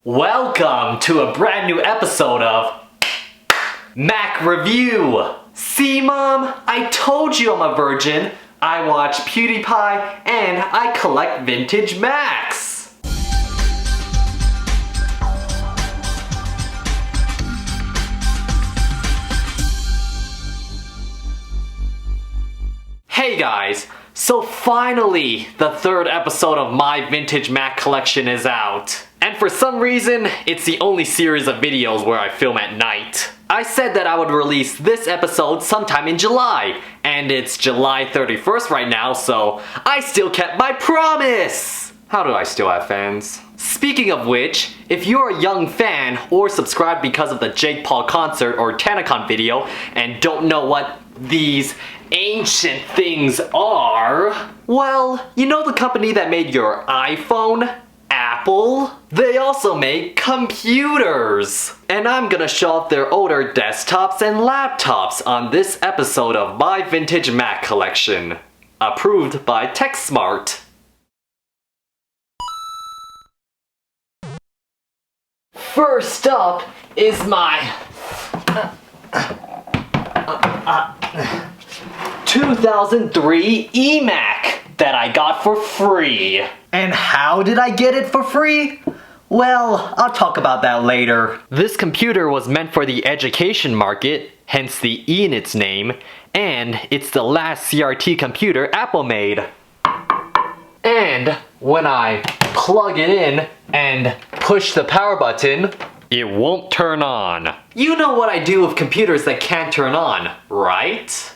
Welcome to a brand new episode of Mac Review! See, Mom? I told you I'm a virgin. I watch PewDiePie and I collect vintage Macs. Hey guys, so finally the third episode of my vintage Mac collection is out. And for some reason, it's the only series of videos where I film at night. I said that I would release this episode sometime in July, and it's July 31st right now, so I still kept my promise! How do I still have fans? Speaking of which, if you're a young fan or subscribed because of the Jake Paul concert or TanaCon video and don't know what these ancient things are, well, you know the company that made your iPhone? Apple? They also make computers! And I'm gonna show off their older desktops and laptops on this episode of my vintage Mac collection. Approved by TechSmart. First up is my 2003 eMac that I got for free. And how did I get it for free? Well, I'll talk about that later. This computer was meant for the education market, hence the E in its name, and it's the last CRT computer Apple made. And when I plug it in and push the power button, it won't turn on. You know what I do with computers that can't turn on, right?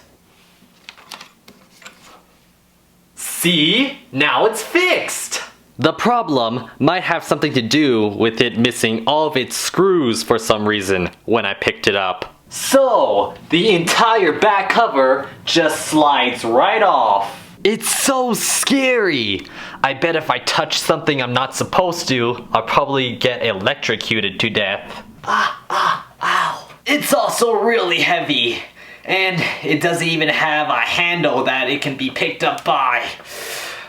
See? Now it's fixed! The problem might have something to do with it missing all of its screws for some reason when I picked it up. So, the entire back cover just slides right off. It's so scary! I bet if I touch something I'm not supposed to, I'll probably get electrocuted to death. Ow. It's also really heavy. And it doesn't even have a handle that it can be picked up by.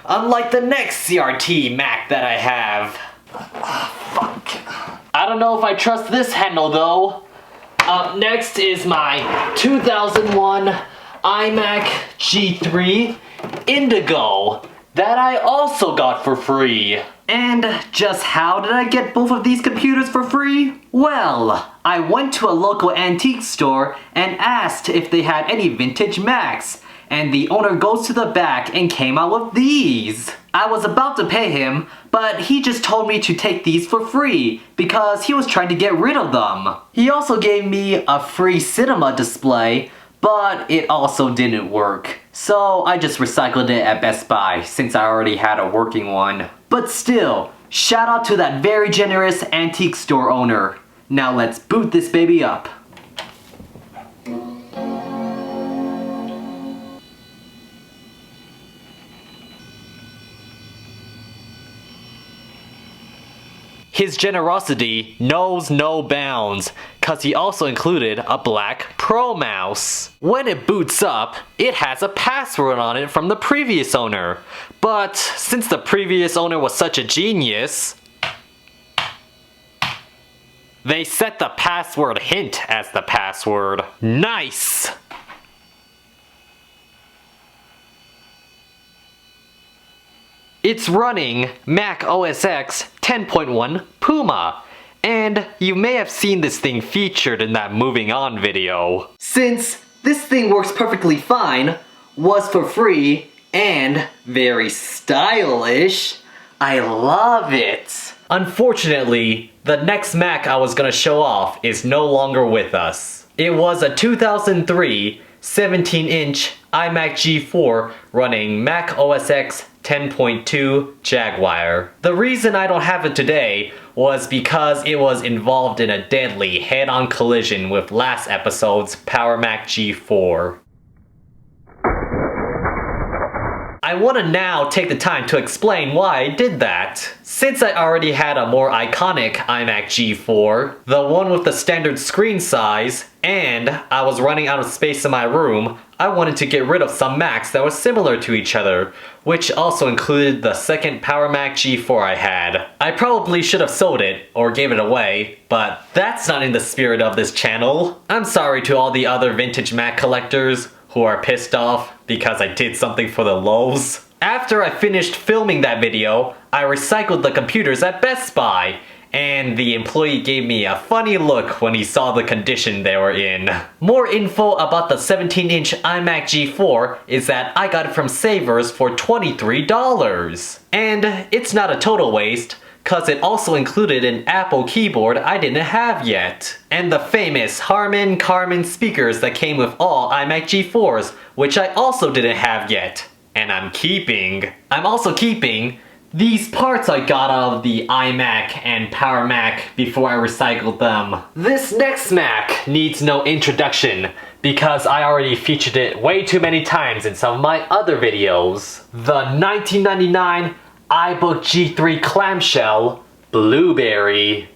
Unlike the next CRT Mac that I have. Fuck. I don't know if I trust this handle though. Up next is my 2001 iMac G3 Indigo that I also got for free. And just how did I get both of these computers for free? Well, I went to a local antique store and asked if they had any vintage Macs, and the owner goes to the back and came out with these. I was about to pay him, but he just told me to take these for free because he was trying to get rid of them. He also gave me a free cinema display, but it also didn't work. So I just recycled it at Best Buy since I already had a working one. But still, shout out to that very generous antique store owner. Now let's boot this baby up. His generosity knows no bounds, cause he also included a black Pro mouse. When it boots up, it has a password on it from the previous owner. But since the previous owner was such a genius, they set the password hint as the password. Nice! It's running Mac OS X 10.1 Puma, and you may have seen this thing featured in that Moving On video. Since this thing works perfectly fine, was for free, and very stylish, I love it. Unfortunately, the next Mac I was gonna show off is no longer with us. It was a 2003 17-inch iMac G4 running Mac OS X 10.2 Jaguar. The reason I don't have it today was because it was involved in a deadly head-on collision with last episode's Power Mac G4. I want to now take the time to explain why I did that. Since I already had a more iconic iMac G4, the one with the standard screen size, and I was running out of space in my room, I wanted to get rid of some Macs that were similar to each other, which also included the second Power Mac G4 I had. I probably should have sold it, or gave it away, but that's not in the spirit of this channel. I'm sorry to all the other vintage Mac collectors who are pissed off because I did something for the lulz. After I finished filming that video, I recycled the computers at Best Buy, and the employee gave me a funny look when he saw the condition they were in. More info about the 17-inch iMac G4 is that I got it from Savers for $23. And it's not a total waste, cause it also included an Apple keyboard I didn't have yet. And the famous Harman Kardon speakers that came with all iMac G4s, which I also didn't have yet. And I'm keeping. I'm also keeping these parts I got out of the iMac and Power Mac before I recycled them. This next Mac needs no introduction because I already featured it way too many times in some of my other videos. The 1999 iBook G3 clamshell Blueberry.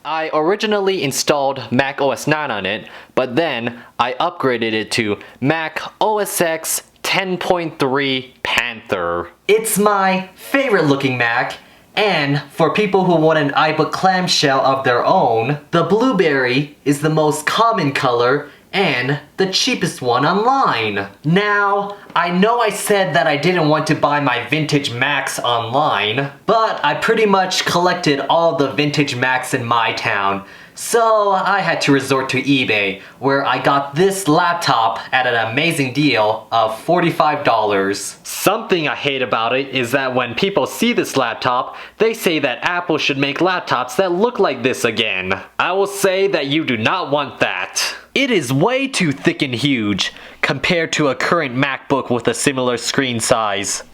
I originally installed Mac OS 9 on it, but then I upgraded it to Mac OS X 10.3 Panther. It's my favorite looking Mac, and for people who want an iBook clamshell of their own, the Blueberry is the most common color and the cheapest one online. Now, I know I said that I didn't want to buy my vintage Macs online, but I pretty much collected all the vintage Macs in my town, so I had to resort to eBay, where I got this laptop at an amazing deal of $45. Something I hate about it is that when people see this laptop, they say that Apple should make laptops that look like this again. I will say that you do not want that. It is way too thick and huge compared to a current MacBook with a similar screen size.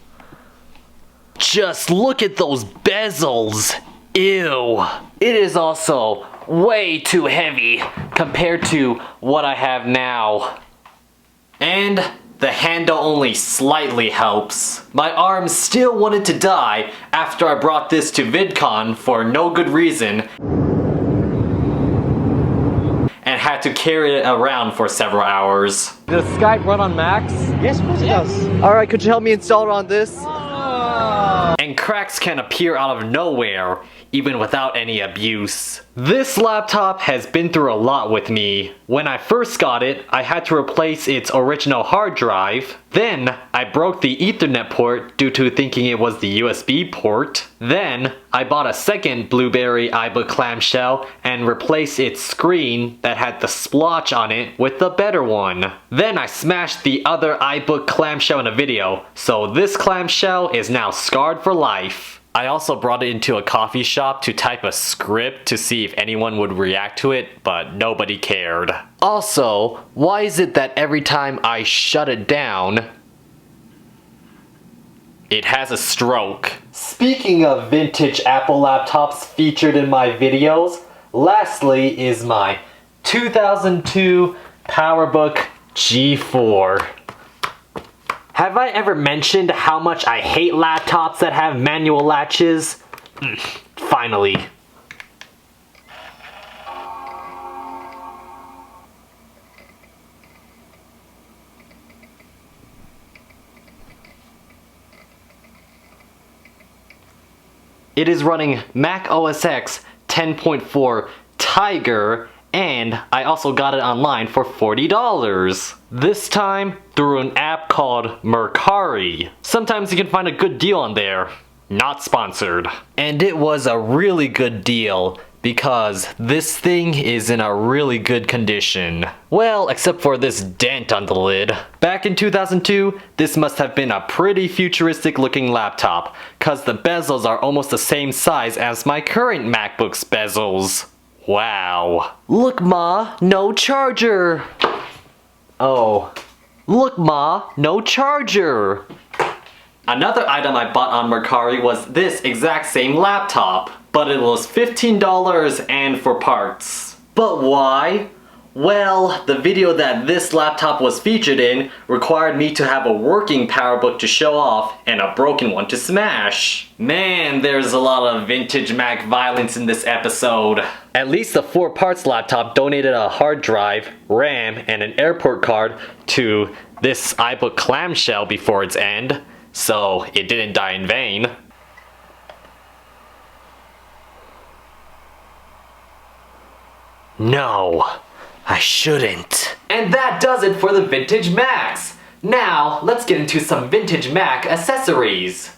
Just look at those bezels. Ew. It is also way too heavy compared to what I have now. And the handle only slightly helps. My arm still wanted to die after I brought this to VidCon for no good reason and had to carry it around for several hours. Does Skype run on Macs? Yes, of course it does. Alright, could you help me install it on this? And cracks can appear out of nowhere, even without any abuse. This laptop has been through a lot with me. When I first got it, I had to replace its original hard drive. Then, I broke the Ethernet port due to thinking it was the USB port. Then, I bought a second Blueberry iBook clamshell and replaced its screen that had the splotch on it with the better one. Then I smashed the other iBook clamshell in a video, so this clamshell is now scarred for life. I also brought it into a coffee shop to type a script to see if anyone would react to it, but nobody cared. Also, why is it that every time I shut it down, it has a stroke? Speaking of vintage Apple laptops featured in my videos, lastly is my 2002 PowerBook G4. Have I ever mentioned how much I hate laptops that have manual latches? Finally. It is running Mac OS X 10.4 Tiger, and I also got it online for $40. This time through an app called Mercari. Sometimes you can find a good deal on there. Not sponsored. And it was a really good deal because this thing is in a really good condition. Well, except for this dent on the lid. Back in 2002, this must have been a pretty futuristic looking laptop, cause the bezels are almost the same size as my current MacBook's bezels. Wow. Look, Ma, no charger. Oh. Look, Ma, no charger. Another item I bought on Mercari was this exact same laptop, but it was $15 and for parts. But why? Well, the video that this laptop was featured in required me to have a working PowerBook to show off and a broken one to smash. Man, there's a lot of vintage Mac violence in this episode. At least the 4 Parts laptop donated a hard drive, RAM, and an airport card to this iBook clamshell before its end, so it didn't die in vain. No, I shouldn't. And that does it for the vintage Macs. Now, let's get into some vintage Mac accessories.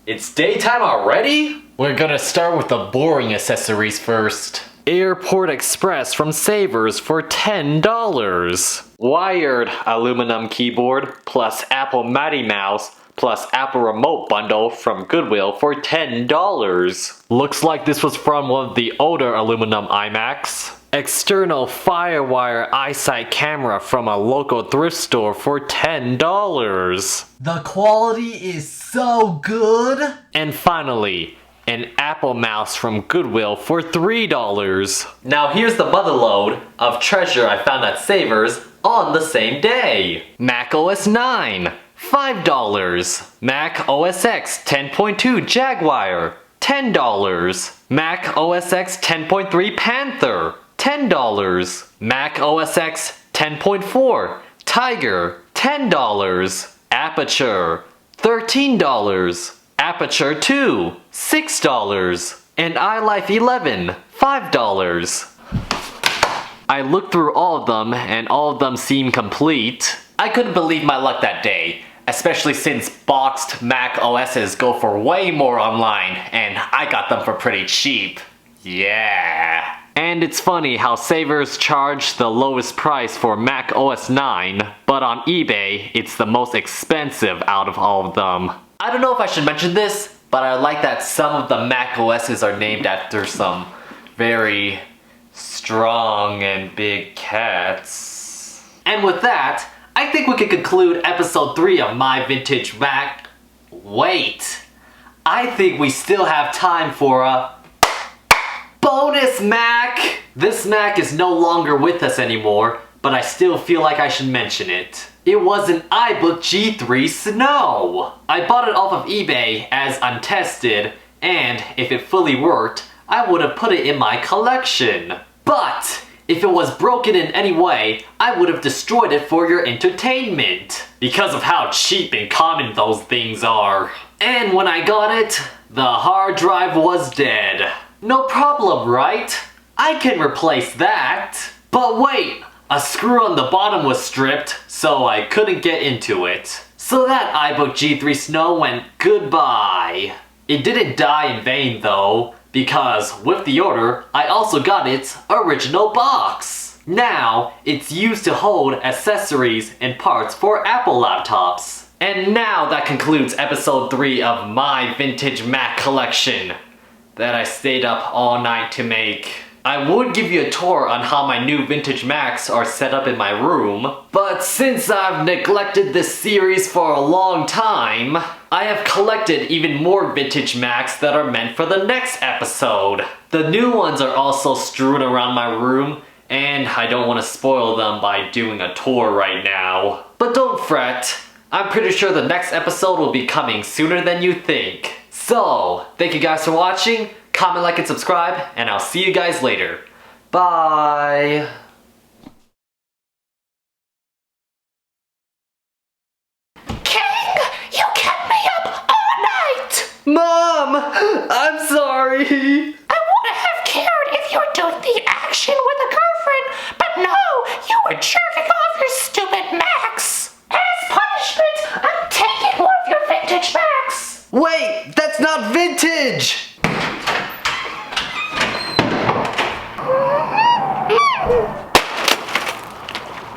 It's daytime already? We're gonna start with the boring accessories first. Airport Express from Savers for $10. Wired aluminum keyboard plus Apple Mighty Mouse plus Apple Remote bundle from Goodwill for $10. Looks like this was from one of the older aluminum iMacs. External Firewire iSight camera from a local thrift store for $10. The quality is so good! And finally, an Apple mouse from Goodwill for $3. Now here's the motherload of treasure I found at Savers on the same day. Mac OS 9, $5. Mac OS X 10.2 Jaguar, $10. Mac OS X 10.3 Panther, $10. Mac OS X 10.4 Tiger, $10. Aperture, $13. Aperture 2, $6. And iLife 11, $5. I looked through all of them and all of them seemed complete. I couldn't believe my luck that day, especially since boxed Mac OSs go for way more online and I got them for pretty cheap. Yeah. And it's funny how Savers charged the lowest price for Mac OS 9, but on eBay, it's the most expensive out of all of them. I don't know if I should mention this, but I like that some of the Mac OSs are named after some very strong and big cats. And with that, I think we can conclude episode 3 of My Vintage Mac. Wait, I think we still have time for a bonus Mac! This Mac is no longer with us anymore, but I still feel like I should mention it. It was an iBook G3 Snow! I bought it off of eBay as untested, and if it fully worked, I would have put it in my collection. But if it was broken in any way, I would have destroyed it for your entertainment, because of how cheap and common those things are. And when I got it, the hard drive was dead. No problem, right? I can replace that. But wait, a screw on the bottom was stripped, so I couldn't get into it. So that iBook G3 Snow went goodbye. It didn't die in vain though, because with the order, I also got its original box. Now, it's used to hold accessories and parts for Apple laptops. And now that concludes episode 3 of my vintage Mac collection that I stayed up all night to make. I would give you a tour on how my new vintage Macs are set up in my room, but since I've neglected this series for a long time, I have collected even more vintage Macs that are meant for the next episode. The new ones are also strewn around my room, and I don't want to spoil them by doing a tour right now. But don't fret, I'm pretty sure the next episode will be coming sooner than you think. So, thank you guys for watching, comment, like, and subscribe, and I'll see you guys later. Bye! King, you kept me up all night! Mom! I'm sorry! I would have cared if you were doing the action with a girlfriend, but no, you were jerking off your stupid Macs! As punishment, I'm taking one of your vintage Macs! Wait, that's not vintage!